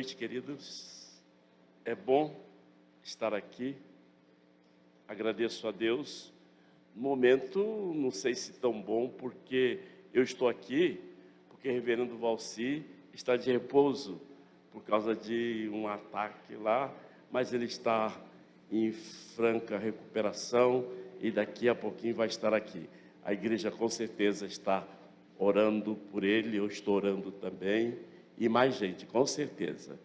noite, queridos. É bom estar aqui. Agradeço a Deus. Momento, não sei se tão bom, porque eu estou aqui, porque o reverendo Valci está de repouso por causa de um ataque lá, mas ele está em franca recuperação e daqui a pouquinho vai estar aqui. A igreja com certeza está orando por ele, eu estou orando também, e mais gente, com certeza.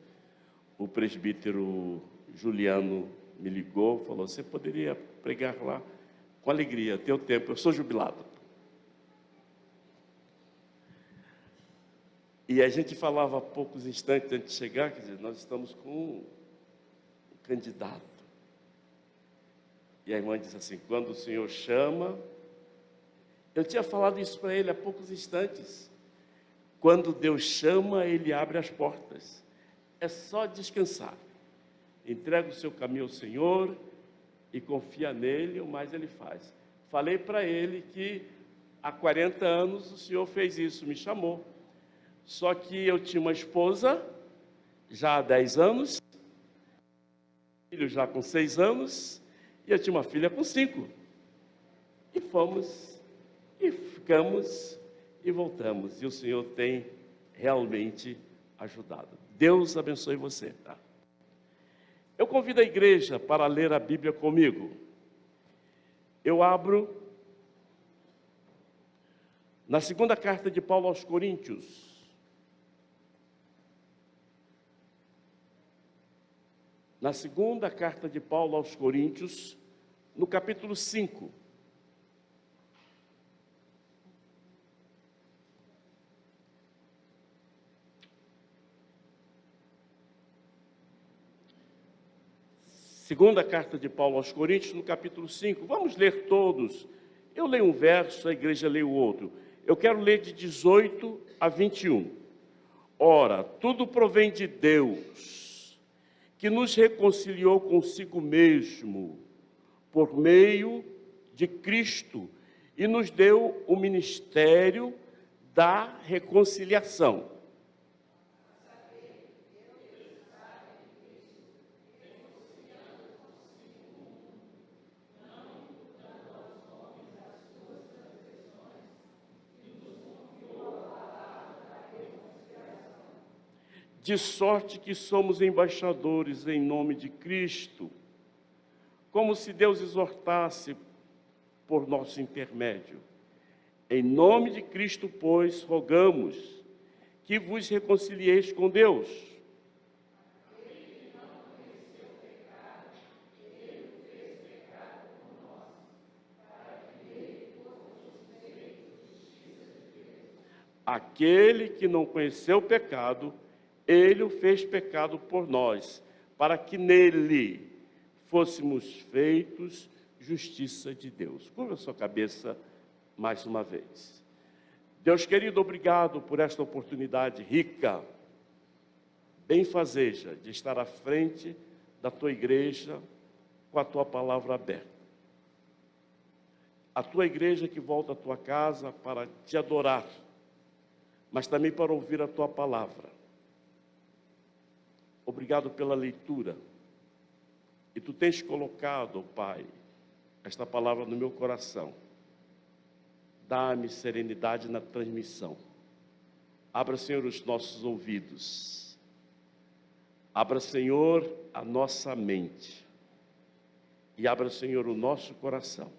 O presbítero Juliano me ligou, falou, você poderia pregar lá? Com alegria, teu tempo, eu sou jubilado. E a gente falava há poucos instantes antes de chegar, quer dizer, nós estamos com um candidato. E a irmã disse assim, quando o Senhor chama... Eu tinha falado isso para ele há poucos instantes. Quando Deus chama, Ele abre as portas. É só descansar. Entrega o seu caminho ao Senhor e confia nele, o mais Ele faz. Falei para ele que há 40 anos o Senhor fez isso, me chamou. Só que eu tinha uma esposa, já há 10 anos, filho já com 6 anos, e eu tinha uma filha com 5. E fomos... E ficamos e voltamos. E o Senhor tem realmente ajudado. Deus abençoe você, tá? Eu convido a igreja para ler a Bíblia comigo. Eu abro na segunda carta de Paulo aos Coríntios. Na segunda carta de Paulo aos Coríntios, no capítulo 5. Segunda carta de Paulo aos Coríntios, no capítulo 5. Vamos ler todos. Eu leio um verso, a igreja lê o outro. Eu quero ler de 18 a 21. Ora, tudo provém de Deus, que nos reconciliou consigo mesmo, por meio de Cristo, e nos deu o ministério da reconciliação. De sorte que somos embaixadores em nome de Cristo, como se Deus exortasse por nosso intermédio. Em nome de Cristo, pois, rogamos que vos reconcilieis com Deus. Aquele que não conheceu o pecado, Ele o fez pecado por nós, para que nele fôssemos feitos justiça de Deus. Curva a sua cabeça mais uma vez. Deus querido, obrigado por esta oportunidade rica, benfazeja, de estar à frente da tua igreja com a tua palavra aberta. A tua igreja que volta à tua casa para te adorar, mas também para ouvir a tua palavra. Obrigado pela leitura. E tu tens colocado, Pai, esta palavra no meu coração. Dá-me serenidade na transmissão. Abra, Senhor, os nossos ouvidos. Abra, Senhor, a nossa mente. E abra, Senhor, o nosso coração.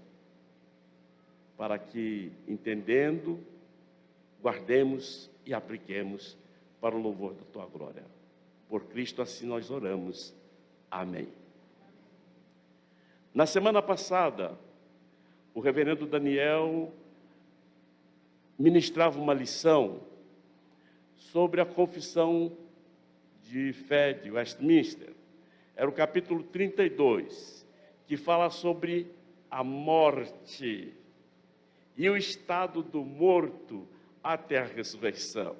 Para que, entendendo, guardemos e apliquemos para o louvor da tua glória. Por Cristo assim nós oramos. Amém. Na semana passada, o reverendo Daniel ministrava uma lição sobre a confissão de fé de Westminster. Era o capítulo 32, que fala sobre a morte e o estado do morto até a ressurreição.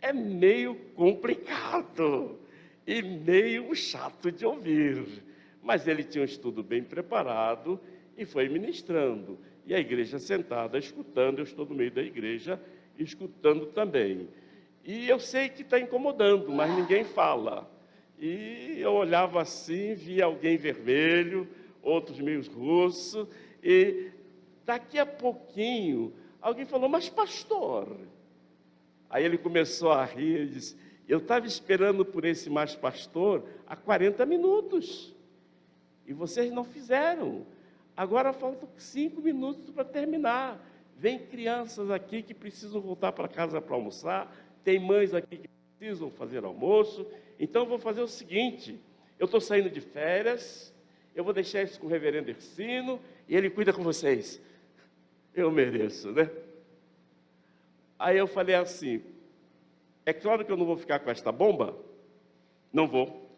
É meio complicado e meio chato de ouvir, mas ele tinha um estudo bem preparado e foi ministrando. E a igreja sentada, escutando, eu estou no meio da igreja, escutando também. E eu sei que está incomodando, mas ninguém fala. E eu olhava assim, via alguém vermelho, outros meio russos, e daqui a pouquinho, alguém falou, mas pastor... Aí ele começou a rir e disse, eu estava esperando por esse mais pastor há 40 minutos. E vocês não fizeram. Agora faltam 5 minutos para terminar. Vem crianças aqui que precisam voltar para casa para almoçar. Tem mães aqui que precisam fazer almoço. Então eu vou fazer o seguinte, eu estou saindo de férias, eu vou deixar isso com o reverendo Ercino e ele cuida com vocês. Eu mereço, né? Aí eu falei assim, é claro que eu não vou ficar com esta bomba, não vou,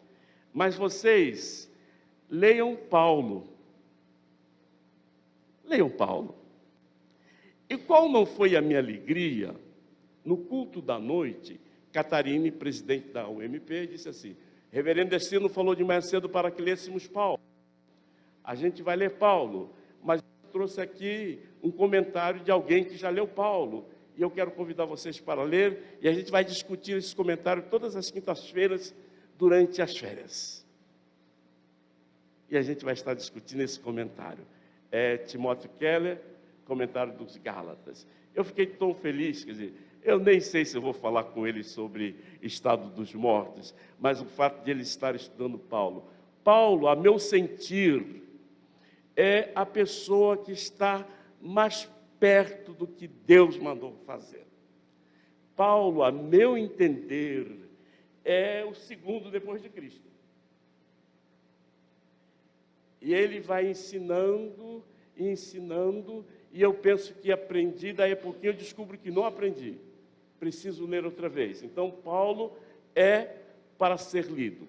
mas vocês leiam Paulo. Leiam Paulo. E qual não foi a minha alegria, no culto da noite, Catarine, presidente da UMP, disse assim, reverendo Ercino falou de manhã cedo para que lêssemos Paulo. A gente vai ler Paulo, mas eu trouxe aqui um comentário de alguém que já leu Paulo, e eu quero convidar vocês para ler, e a gente vai discutir esse comentário todas as quintas-feiras, durante as férias. E a gente vai estar discutindo esse comentário. É Timóteo Keller, comentário dos Gálatas. Eu fiquei tão feliz, quer dizer, eu nem sei se eu vou falar com ele sobre estado dos mortos, mas o fato de ele estar estudando Paulo. Paulo, a meu sentir, é a pessoa que está mais perto do que Deus mandou fazer. Paulo, a meu entender, é o segundo depois de Cristo. E ele vai ensinando, e eu penso que aprendi, daí a pouquinho eu descubro que não aprendi. Preciso ler outra vez. Então, Paulo é para ser lido.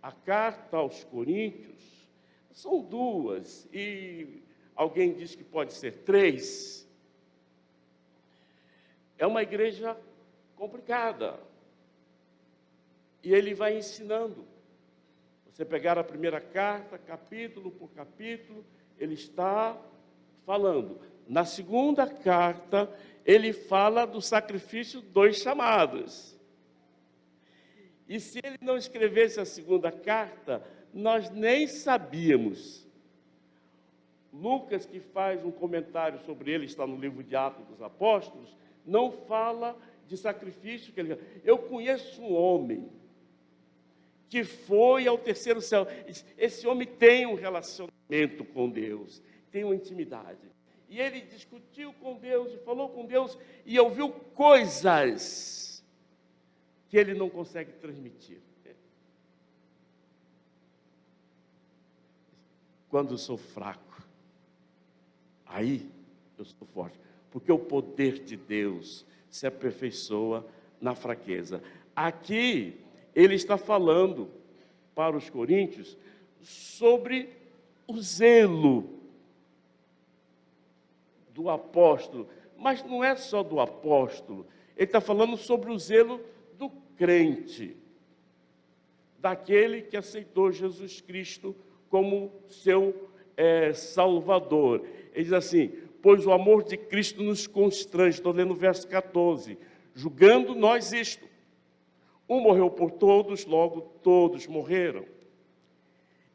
A carta aos Coríntios são 2, e alguém diz que pode ser 3. É uma igreja complicada. E ele vai ensinando. Você pegar a primeira carta, capítulo por capítulo, ele está falando. Na segunda carta, ele fala do sacrifício dos chamados. E se ele não escrevesse a segunda carta, nós nem sabíamos. Lucas, que faz um comentário sobre ele, está no livro de Atos dos Apóstolos, não fala de sacrifício. Eu conheço um homem que foi ao terceiro céu. Esse homem tem um relacionamento com Deus, tem uma intimidade. E ele discutiu com Deus, e falou com Deus, e ouviu coisas que ele não consegue transmitir. Quando eu sou fraco, aí eu sou forte. Porque o poder de Deus se aperfeiçoa na fraqueza. Aqui, ele está falando para os coríntios sobre o zelo do apóstolo. Mas não é só do apóstolo. Ele está falando sobre o zelo do crente. Daquele que aceitou Jesus Cristo como seu Salvador. Ele diz assim, pois o amor de Cristo nos constrange. Estou lendo o verso 14. Julgando nós isto. Um morreu por todos, logo todos morreram.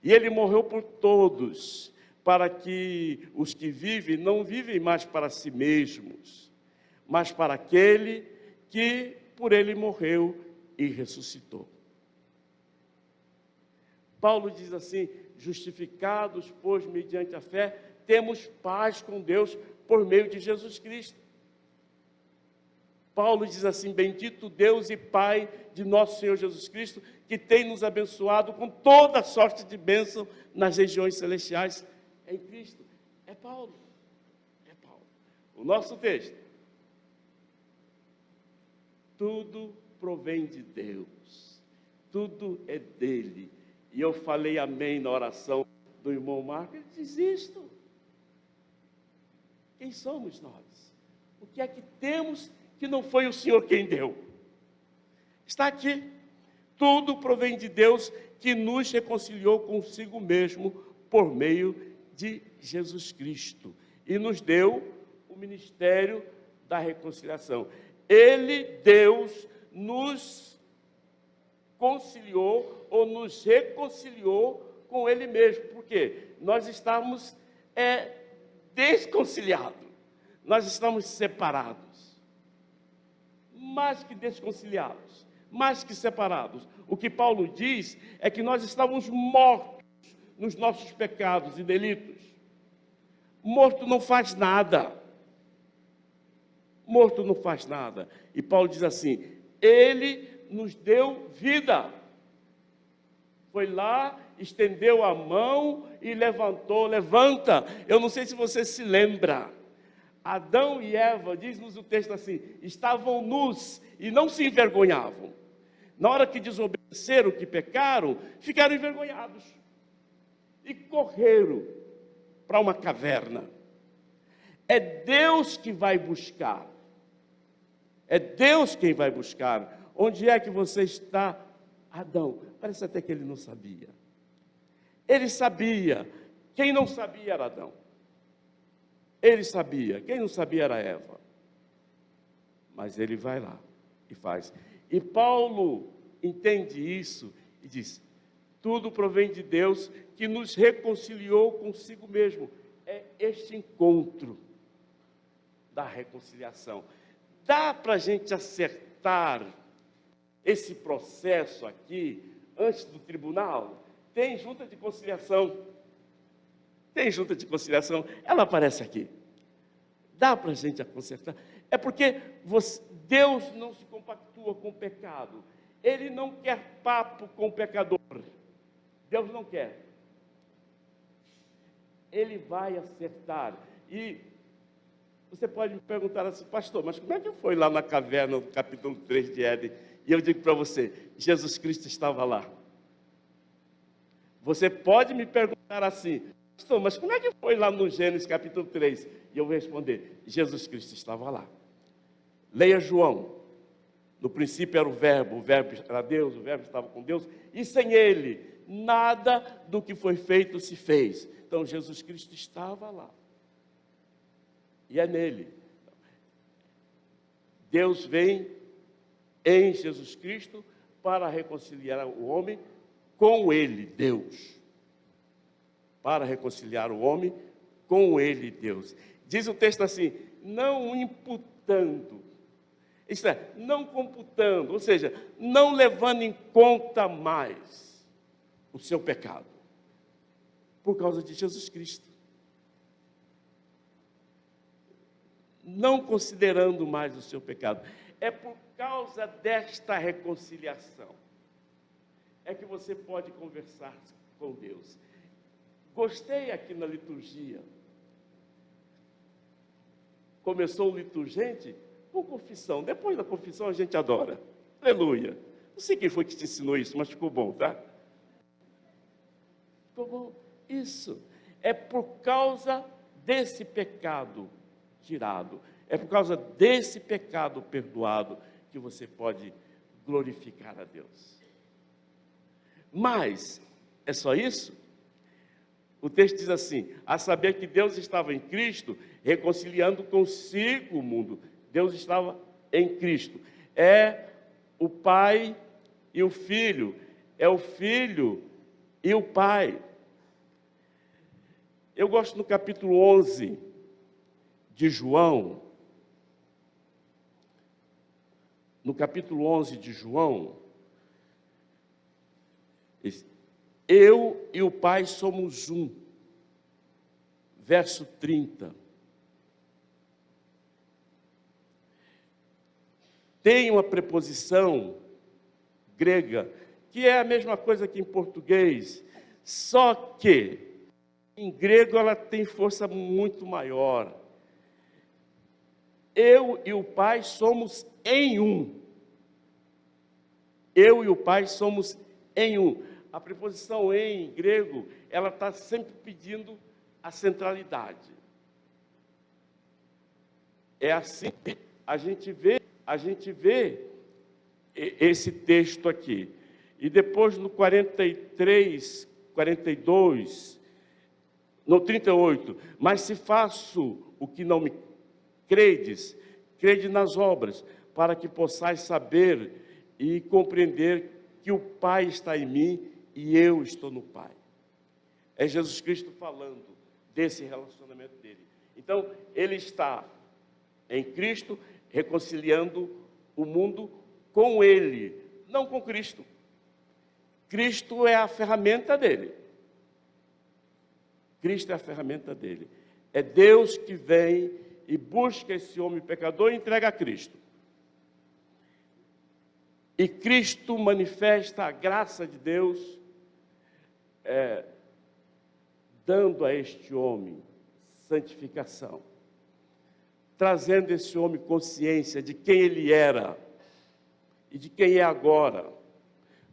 E ele morreu por todos, para que os que vivem não vivem mais para si mesmos, mas para aquele que por ele morreu e ressuscitou. Paulo diz assim, justificados, pois, mediante a fé, temos paz com Deus por meio de Jesus Cristo. Paulo diz assim, bendito Deus e Pai de nosso Senhor Jesus Cristo, que tem nos abençoado com toda sorte de bênção nas regiões celestiais em Cristo. É Paulo. É Paulo. O nosso texto. Tudo provém de Deus. Tudo é dele. E eu falei amém na oração do irmão Marco. Ele diz isto. Quem somos nós? O que é que temos que não foi o Senhor quem deu? Está aqui. Tudo provém de Deus, que nos reconciliou consigo mesmo por meio de Jesus Cristo. E nos deu o ministério da reconciliação. Ele, Deus, nos conciliou ou nos reconciliou com Ele mesmo. Por quê? Nós estávamos desconciliados. Nós estamos separados. Mais que desconciliados, mais que separados. O que Paulo diz é que nós estávamos mortos nos nossos pecados e delitos. Morto não faz nada. Morto não faz nada. E Paulo diz assim: Ele nos deu vida. Foi lá, estendeu a mão e levantou. Levanta. Eu não sei se você se lembra. Adão e Eva, diz-nos o texto assim, estavam nus e não se envergonhavam. Na hora que desobedeceram, que pecaram, ficaram envergonhados. E correram para uma caverna. É Deus que vai buscar. É Deus quem vai buscar. Onde é que você está, Adão? Parece até que ele não sabia. Ele sabia. Quem não sabia era Adão. Ele sabia. Quem não sabia era Eva. Mas ele vai lá e faz. E Paulo entende isso e diz: tudo provém de Deus que nos reconciliou consigo mesmo. É este encontro da reconciliação. Dá para a gente acertar esse processo aqui antes do tribunal? Tem junta de conciliação. Tem junta de conciliação. Ela aparece aqui. Dá para a gente consertar. É porque Deus não se compactua com o pecado. Ele não quer papo com o pecador. Deus não quer. Ele vai acertar. E você pode me perguntar assim: pastor, mas como é que foi lá na caverna, no capítulo 3 de Éden? E eu digo para você: Jesus Cristo estava lá. Você pode me perguntar assim: pastor, mas como é que foi lá no Gênesis capítulo 3? E eu vou responder: Jesus Cristo estava lá. Leia João. No princípio era o verbo era Deus, o verbo estava com Deus, e sem ele, nada do que foi feito se fez. Então Jesus Cristo estava lá. E é nele. Deus vem em Jesus Cristo para reconciliar o homem com ele, Deus. Para reconciliar o homem com ele, Deus. Diz o texto assim: não imputando. Isto é, não computando, ou seja, não levando em conta mais o seu pecado. Por causa de Jesus Cristo. Não considerando mais o seu pecado. É por causa desta reconciliação é que você pode conversar com Deus. Gostei aqui na liturgia. Começou o liturgente com confissão. Depois da confissão a gente adora. Aleluia. Não sei quem foi que te ensinou isso, mas ficou bom, tá? Ficou bom. Isso. É por causa desse pecado tirado. É por causa desse pecado perdoado que você pode glorificar a Deus. Mas, é só isso? O texto diz assim: a saber que Deus estava em Cristo, reconciliando consigo o mundo. Deus estava em Cristo. É o Pai e o Filho. É o Filho e o Pai. Eu gosto no capítulo 11 de João. No capítulo 11 de João, eu e o Pai somos um. Verso 30. Tem uma preposição grega, que é a mesma coisa que em português, só que em grego ela tem força muito maior. Eu e o Pai somos em um. Eu e o Pai somos em um. A preposição em grego, ela está sempre pedindo a centralidade. É assim que a gente vê esse texto aqui. E depois no 43, 42, no 38, mas se faço o que não me credes, crede nas obras, para que possais saber e compreender que o Pai está em mim e eu estou no Pai. É Jesus Cristo falando desse relacionamento dele. Então, ele está em Cristo, reconciliando o mundo com ele, não com Cristo. Cristo é a ferramenta dele. Cristo é a ferramenta dele. É Deus que vem e busca esse homem pecador e entrega a Cristo. E Cristo manifesta a graça de Deus, dando a este homem santificação, trazendo esse homem consciência de quem ele era e de quem é agora,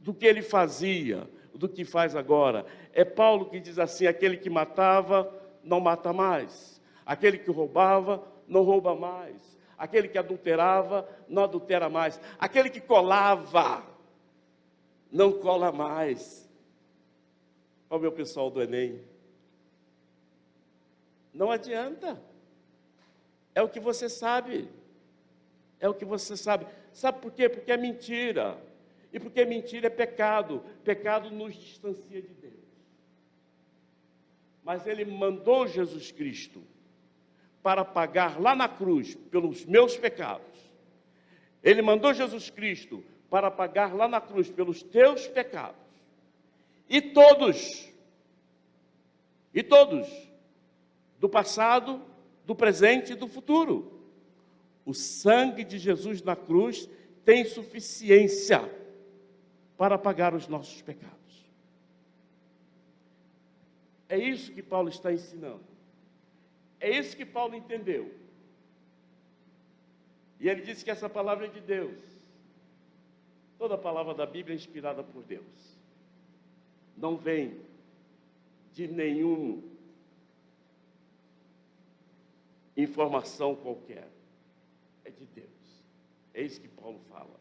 do que ele fazia, do que faz agora. É Paulo que diz assim: aquele que matava, não mata mais. Aquele que roubava, não rouba mais. Aquele que adulterava, não adultera mais. Aquele que colava, não cola mais. Olha o meu pessoal do Enem. Não adianta. É o que você sabe. É o que você sabe. Sabe por quê? Porque é mentira. E porque mentira é pecado. Pecado nos distancia de Deus. Mas ele mandou Jesus Cristo para pagar lá na cruz pelos meus pecados. Ele mandou Jesus Cristo para pagar lá na cruz pelos teus pecados. E todos, do passado, do presente e do futuro. O sangue de Jesus na cruz tem suficiência para pagar os nossos pecados. É isso que Paulo está ensinando. É isso que Paulo entendeu. E ele disse que essa palavra é de Deus. Toda palavra da Bíblia é inspirada por Deus. Não vem de nenhuma informação qualquer. É de Deus. É isso que Paulo fala.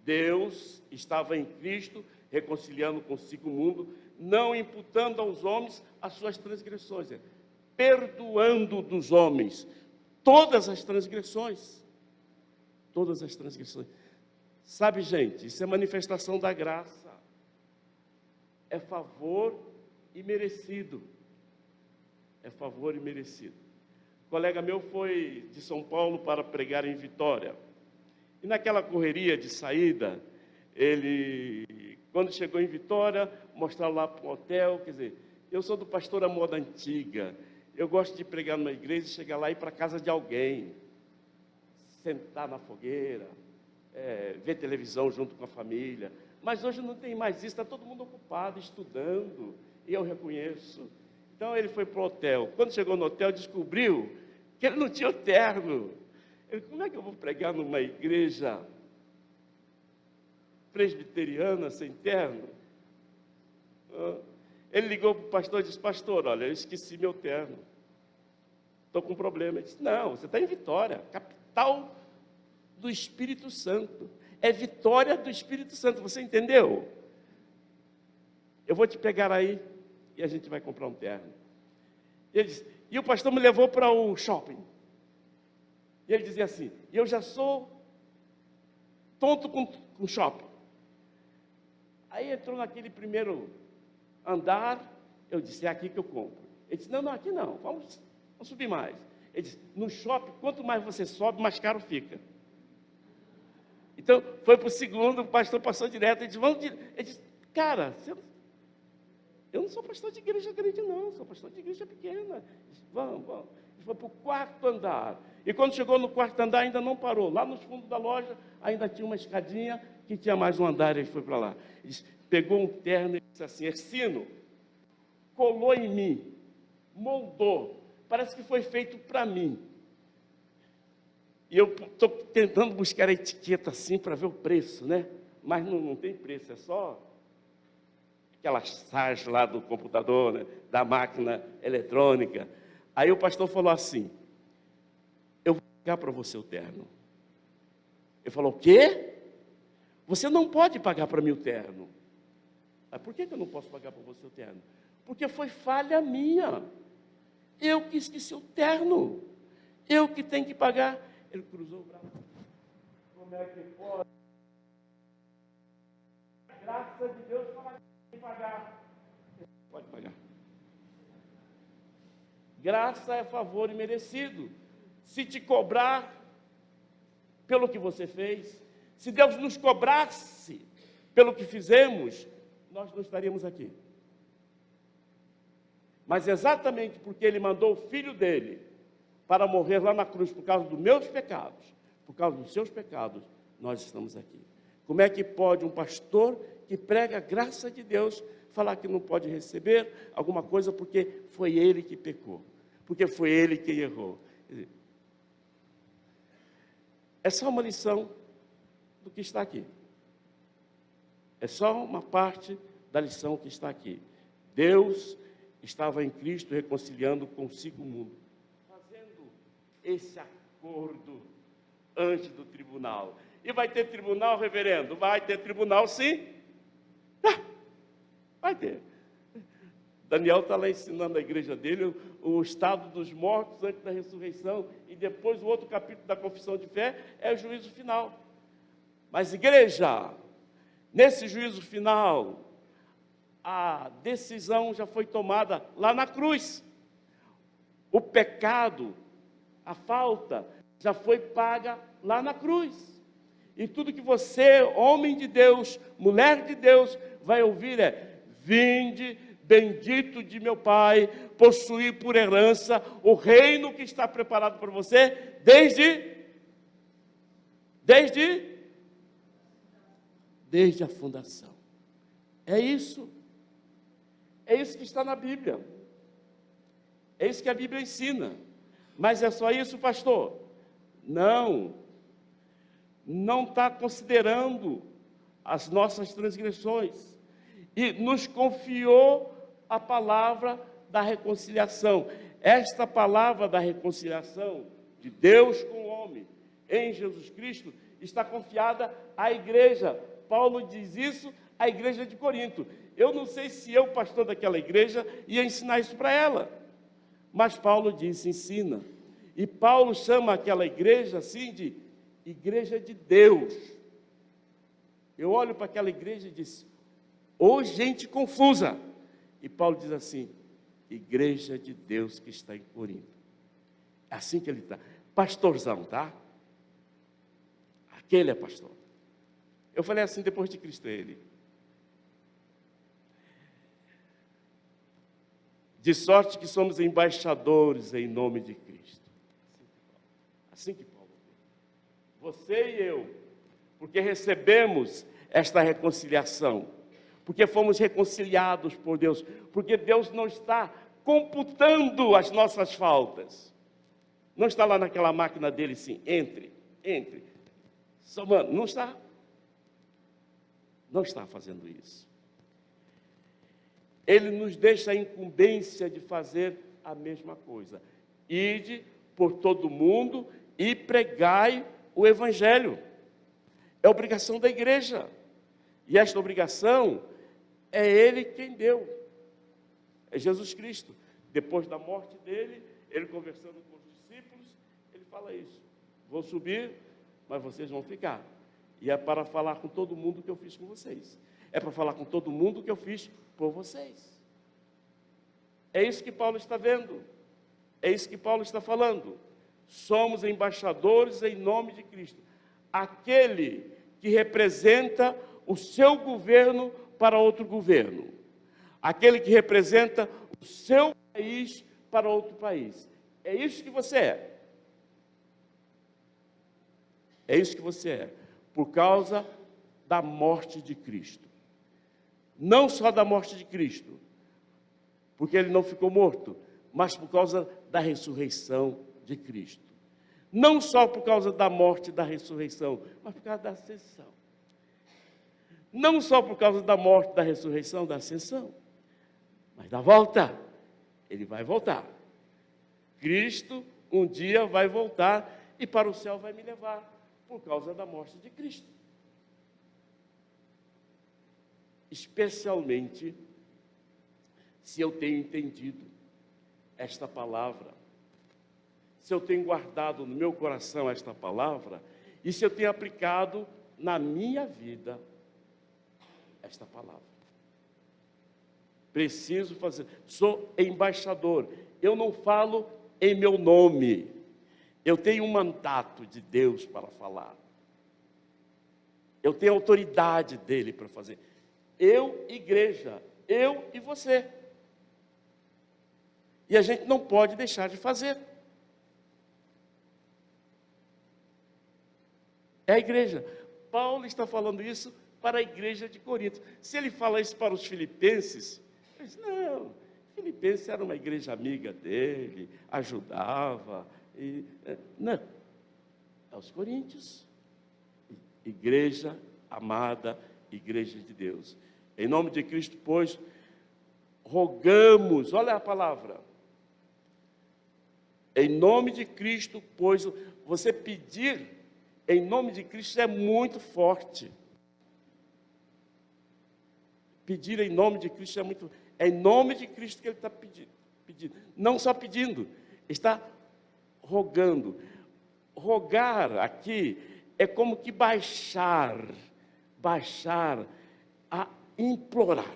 Deus estava em Cristo, reconciliando consigo o mundo, não imputando aos homens as suas transgressões, perdoando dos homens todas as transgressões. Todas as transgressões. Sabe, gente, isso é manifestação da graça. É favor e merecido. É favor e merecido. Um colega meu foi de São Paulo para pregar em Vitória. E naquela correria de saída, ele, quando chegou em Vitória, mostraram lá para um hotel, quer dizer, eu sou do pastor à moda antiga. Eu gosto de pregar numa igreja, chegar lá e ir para a casa de alguém, sentar na fogueira, ver televisão junto com a família. Mas hoje não tem mais isso, está todo mundo ocupado, estudando, e eu reconheço. Então ele foi para o hotel. Quando chegou no hotel, descobriu que ele não tinha o terno. Ele, como é que eu vou pregar numa igreja presbiteriana sem terno? Ele ligou para o pastor e disse: pastor, olha, eu esqueci meu terno. Estou com um problema. Ele disse: não, você está em Vitória, capital do Espírito Santo. É Vitória do Espírito Santo, você entendeu? Eu vou te pegar aí e a gente vai comprar um terno. Ele disse, e o pastor me levou para o shopping. E ele dizia assim: eu já sou tonto com shopping. Aí entrou naquele primeiro andar, eu disse: é aqui que eu compro. Ele disse: não, aqui não, vamos subir mais. Ele disse: no shopping, quanto mais você sobe, mais caro fica. Então, foi para o segundo, o pastor passou direto, ele disse: vamos direto. Ele disse: cara, eu não sou pastor de igreja grande não, sou pastor de igreja pequena. Ele disse: vamos. Ele foi para o quarto andar. E quando chegou no quarto andar, ainda não parou. Lá nos fundos da loja, ainda tinha uma escadinha, que tinha mais um andar, ele foi para lá. Ele disse, pegou um terno e disse assim: Ercino, colou em mim, moldou, parece que foi feito para mim. E eu estou tentando buscar a etiqueta assim para ver o preço, né? Mas não tem preço, é só aquelas sarjas lá do computador, né? Da máquina eletrônica. Aí o pastor falou assim: eu vou pagar para você o terno. Ele falou: o quê? Você não pode pagar para mim o terno. Mas por que eu não posso pagar para você o terno? Porque foi falha minha. Eu que esqueci o terno. Eu que tenho que pagar. Ele cruzou o braço. como é que pode a graça de Deus falar que pagar? Pode pagar. Graça é favor imerecido. Se te cobrar pelo que você fez, se Deus nos cobrasse pelo que fizemos, nós não estaríamos aqui. Mas exatamente porque Ele mandou o Filho dEle para morrer lá na cruz por causa dos meus pecados, por causa dos seus pecados, nós estamos aqui. Como é que pode um pastor que prega a graça de Deus falar que não pode receber alguma coisa porque foi ele que pecou, porque foi ele que errou? É só uma lição do que está aqui. É só uma parte da lição que está aqui. Deus estava em Cristo reconciliando consigo o mundo, fazendo esse acordo antes do tribunal. E vai ter tribunal, reverendo? Vai ter tribunal, sim. Vai ter. Daniel está lá ensinando a igreja dele o estado dos mortos antes da ressurreição, e depois o outro capítulo da confissão de fé é o juízo final. Mas igreja, nesse juízo final, a decisão já foi tomada lá na cruz. O pecado, a falta, já foi paga lá na cruz. E tudo que você, homem de Deus, mulher de Deus, vai ouvir é: vinde, bendito de meu Pai, possuir por herança o reino que está preparado para você desde a fundação. É isso. É isso que está na Bíblia. É isso que a Bíblia ensina. Mas é só isso, pastor? Não está considerando as nossas transgressões. E nos confiou a palavra da reconciliação. Esta palavra da reconciliação de Deus com o homem em Jesus Cristo está confiada à igreja. Paulo diz isso à igreja de Corinto. Eu não sei se eu, pastor daquela igreja, ia ensinar isso para ela. Mas Paulo disse: ensina. E Paulo chama aquela igreja assim de igreja de Deus. Eu olho para aquela igreja e disse: ô gente confusa. E Paulo diz assim: igreja de Deus que está em Corinto. É assim que ele está. Pastorzão, tá? Aquele é pastor. Eu falei assim depois de Cristo, ele. De sorte que somos embaixadores em nome de Cristo. Assim que Paulo. Você e eu, porque recebemos esta reconciliação, porque fomos reconciliados por Deus, porque Deus não está computando as nossas faltas. Não está lá naquela máquina dele assim, entre. Somando, não está. Não está fazendo isso. Ele nos deixa a incumbência de fazer a mesma coisa. Ide por todo mundo e pregai o Evangelho. É obrigação da igreja. E esta obrigação é Ele quem deu. É Jesus Cristo. Depois da morte dele, ele conversando com os discípulos, ele fala isso: vou subir, mas vocês vão ficar. E é para falar com todo mundo que eu fiz com vocês. É para falar com todo mundo que eu fiz por vocês. É isso que Paulo está vendo. É isso que Paulo está falando. Somos embaixadores em nome de Cristo. Aquele que representa o seu governo para outro governo. Aquele que representa o seu país para outro país. É isso que você é. É isso que você é. Por causa da morte de Cristo. Não só da morte de Cristo, porque ele não ficou morto, mas por causa da ressurreição de Cristo. Não só por causa da morte e da ressurreição, mas por causa da ascensão. Não só por causa da morte, da ressurreição, da ascensão, mas da volta. Ele vai voltar. Cristo um dia vai voltar e para o céu vai me levar, por causa da morte de Cristo. Especialmente se eu tenho entendido esta palavra, se eu tenho guardado no meu coração esta palavra, e se eu tenho aplicado na minha vida esta palavra. Preciso fazer. Sou embaixador. Eu não falo em meu nome. Eu tenho um mandato de Deus para falar. Eu tenho autoridade dele para fazer. Eu, igreja, eu e você. E a gente não pode deixar de fazer. É a igreja. Paulo está falando isso para a igreja de Corinto. Se ele fala isso para os filipenses, ele diz, não, Filipenses era uma igreja amiga dele, ajudava. Não, aos coríntios. Igreja amada, igreja de Deus. Em nome de Cristo, pois, rogamos, olha a palavra. Em nome de Cristo, pois, você pedir em nome de Cristo é muito forte. Pedir em nome de Cristo é muito. É em nome de Cristo que ele está pedindo. Não só pedindo, está rogando. Rogar aqui é como que baixar a implorar.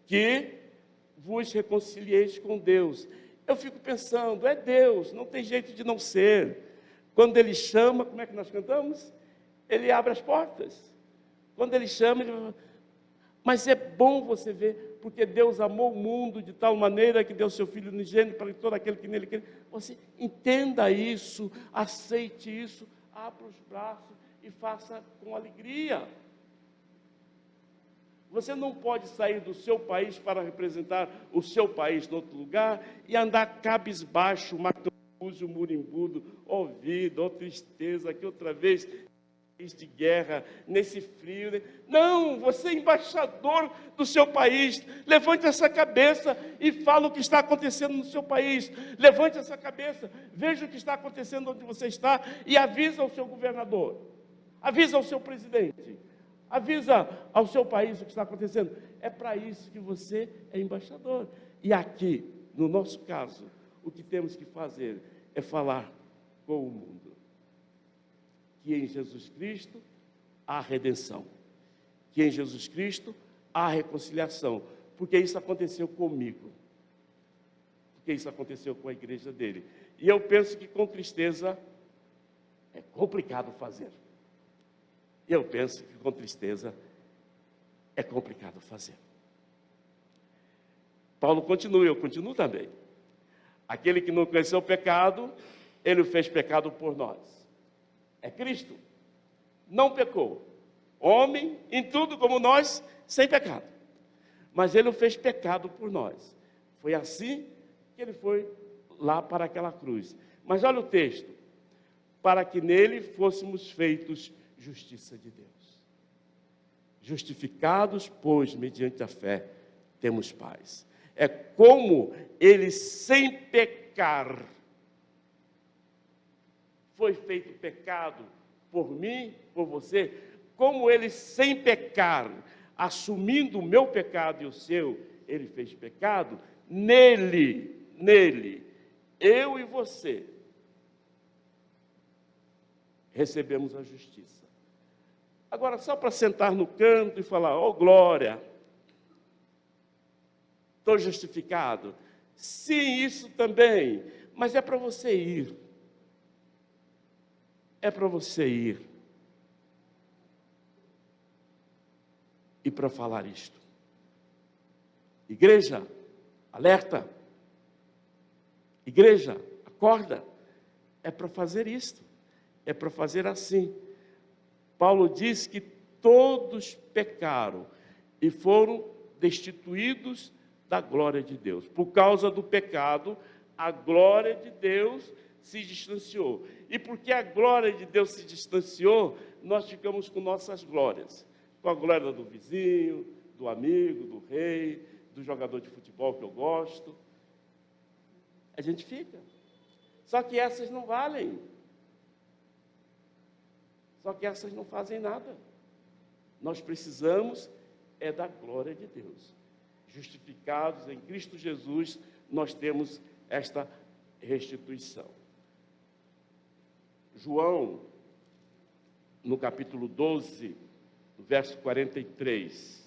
Que vos reconcilieis com Deus. Eu fico pensando, é Deus, não tem jeito de não ser. Quando Ele chama, como é que nós cantamos? Ele abre as portas. Quando Ele chama, Ele... Mas é bom você ver, porque Deus amou o mundo de tal maneira que deu seu Filho unigênito para todo aquele que nele crê. Você entenda isso, aceite isso, abra os braços e faça com alegria. Você não pode sair do seu país para representar o seu país em outro lugar e andar cabisbaixo, macambúzio, murimbudo, ouvido, tristeza, aqui outra vez, de guerra, nesse frio. Não, você é embaixador do seu país. Levante essa cabeça e fala o que está acontecendo no seu país. Levante essa cabeça, veja o que está acontecendo onde você está e avisa ao seu governador, avisa ao seu presidente, avisa ao seu país o que está acontecendo. É para isso que você é embaixador. E aqui, no nosso caso, o que temos que fazer é falar com o mundo. Que em Jesus Cristo há redenção. Que em Jesus Cristo há reconciliação. Porque isso aconteceu comigo. Porque isso aconteceu com a igreja dele. E eu penso que com tristeza é complicado fazer. Eu penso que com tristeza é complicado fazer. Paulo continua, eu continuo também. Aquele que não conheceu o pecado, ele o fez pecado por nós. É Cristo. Não pecou. Homem em tudo como nós, sem pecado. Mas ele o fez pecado por nós. Foi assim que ele foi lá para aquela cruz. Mas olha o texto. Para que nele fôssemos feitos justiça de Deus. Justificados, pois, mediante a fé, temos paz. É como ele sem pecar foi feito pecado por mim, por você, como ele sem pecar, assumindo o meu pecado e o seu, ele fez pecado, nele, eu e você, recebemos a justiça. Agora, só para sentar no canto e falar, oh glória, estou justificado. Sim, isso também, mas é para você ir. É para você ir. E para falar isto. Igreja, alerta. Igreja, acorda. É para fazer isto. É para fazer assim. Paulo diz que todos pecaram e foram destituídos da glória de Deus. Por causa do pecado, a glória de Deus se distanciou. E porque a glória de Deus se distanciou, nós ficamos com nossas glórias. Com a glória do vizinho, do amigo, do rei, do jogador de futebol que eu gosto. A gente fica. Só que essas não valem. Só que essas não fazem nada. Nós precisamos é da glória de Deus. Justificados em Cristo Jesus, nós temos esta restituição. João, no capítulo 12, verso 43.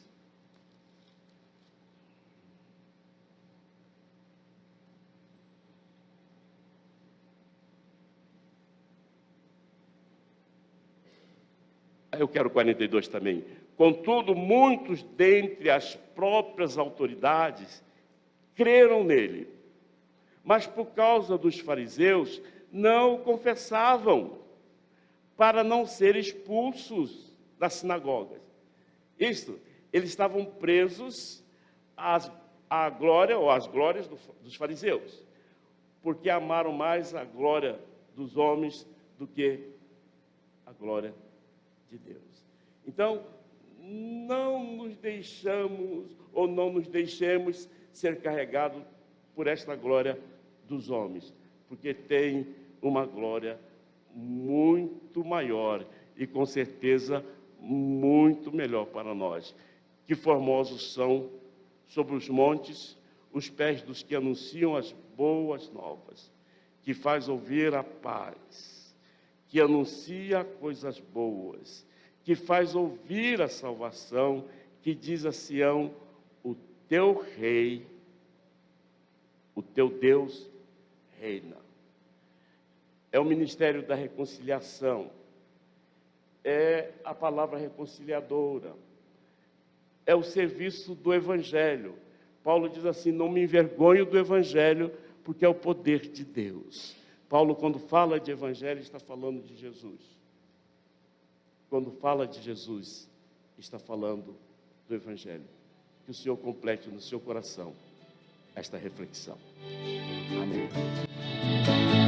Eu quero 42 também. Contudo, muitos dentre as próprias autoridades creram nele, mas por causa dos fariseus não o confessavam, para não serem expulsos das sinagogas. Isto, eles estavam presos à glória ou às glórias dos fariseus, porque amaram mais a glória dos homens do que a glória de Deus. Então, não nos deixemos ser carregados por esta glória dos homens, porque tem uma glória muito maior e com certeza muito melhor para nós. Que formosos são sobre os montes os pés dos que anunciam as boas novas, que faz ouvir a paz, que anuncia coisas boas, que faz ouvir a salvação, que diz a Sião: o teu rei, o teu Deus reina. É o ministério da reconciliação, é a palavra reconciliadora, é o serviço do Evangelho. Paulo diz assim: não me envergonho do Evangelho, porque é o poder de Deus. Paulo, quando fala de Evangelho, está falando de Jesus. Quando fala de Jesus, está falando do Evangelho. Que o Senhor complete no seu coração esta reflexão. Amém.